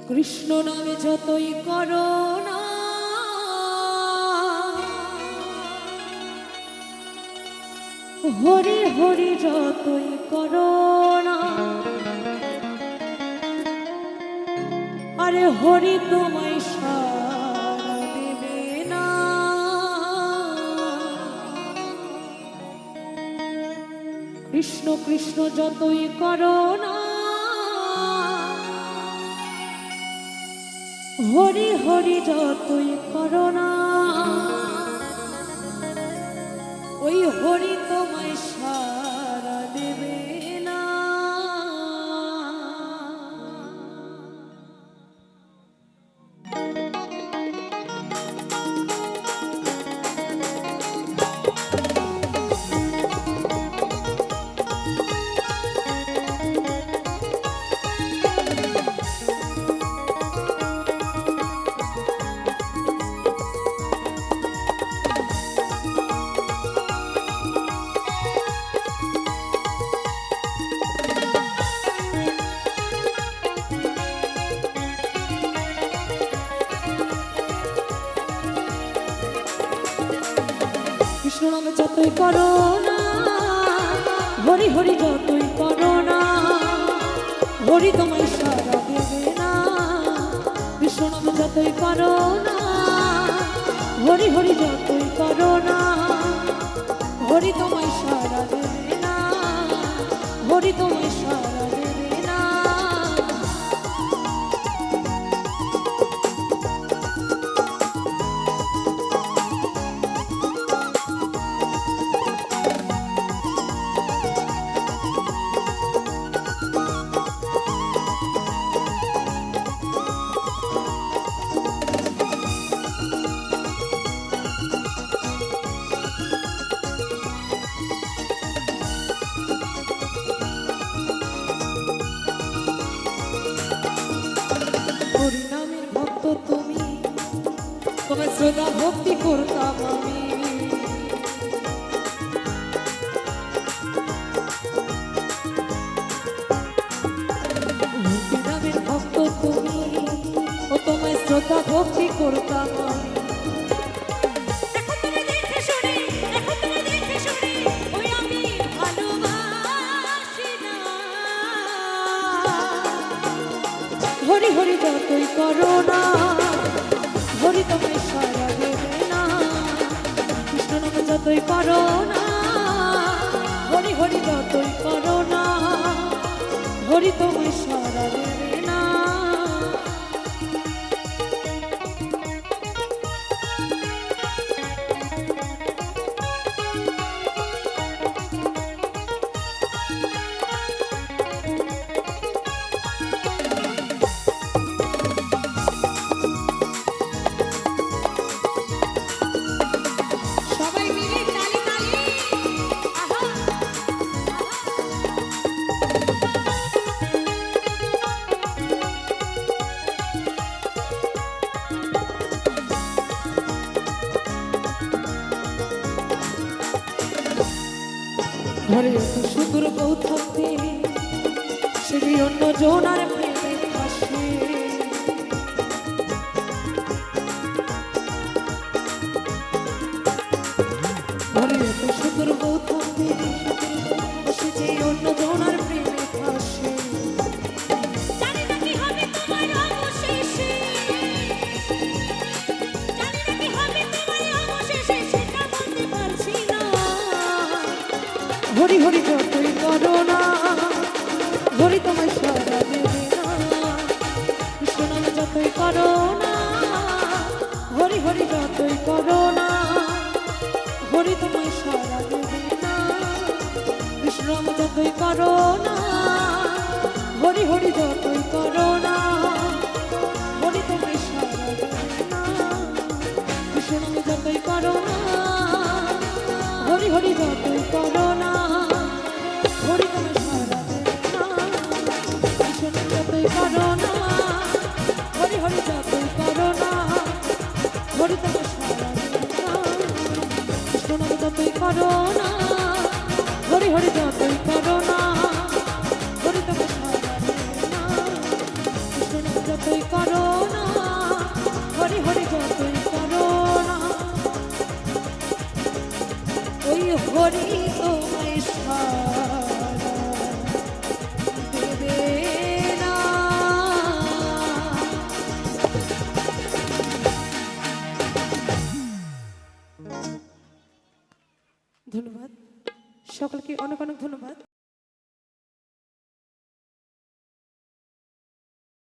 কৃষ্ণ নামে যতই করো না হরি হরি যতই করো না আরে হরি তোমায় সারা দেবে না। কৃষ্ণ কৃষ্ণ যতই করো না হরি হরি যতই করো না ওই হরি তোমায় সারা দেবে না। কৃষ্ণ নামে যতই করো না হরি হরি যতই করো না হরি তোমায় সারা দেবে না। কৃষ্ণ নামে যতই করো না হরি হরি যতই করো না হরি তোমায় সারা দেবে না হরি তোমায় সারা দেবে না। হরি নামের ভক্ত তুমি তোমায় শ্রদ্ধা ভক্তি করতাম আমি। হরি নামের ভক্ত তুমি ও তোমায় শ্রদ্ধা ভক্তি করতাম আমি। হরি হরি যতই করো না হরি তোমায় সারা দেবে না। কৃষ্ণ নামে যতই করো না হরি হরি যতই করো না হরি তোমায় সারা দেবে না। ঘরে এত সুন্দর বউ থাকতে সেই অন্য জনার প্রেমে ফাঁসে। ঘরে এত সুন্দর বউ থাকতে সেই অন্য জনার প্রেমে ফাঁসে। হরি হরি যতই করো না হরি তোমায় সারা দেবে না। কৃষ্ণ নামে যতই করো না হরি হরি যতই করো না হরি তোমায় সারা দেবে না। কৃষ্ণ নামে যতই করো না হরি হরি যতই করো না হরি তোমায় সারা দেবে না। কৃষ্ণ নামে যতই করো না হরি হরি যতই করো না হরি তোমায় সারা দেবে না। কৃষ্ণ নামে যতই করো না হরি হরি যতই করো না হরি তোমায় সারা দেবে না। কৃষ্ণ নামে যতই করো না হরি হরি যতই করো না হরি তোমায় সারা দেবে না। কৃষ্ণ নামে যতই করো হরি তোমায় সারা দেবে না। ধন্যবাদ সকলকে, অনেক অনেক ধন্যবাদ।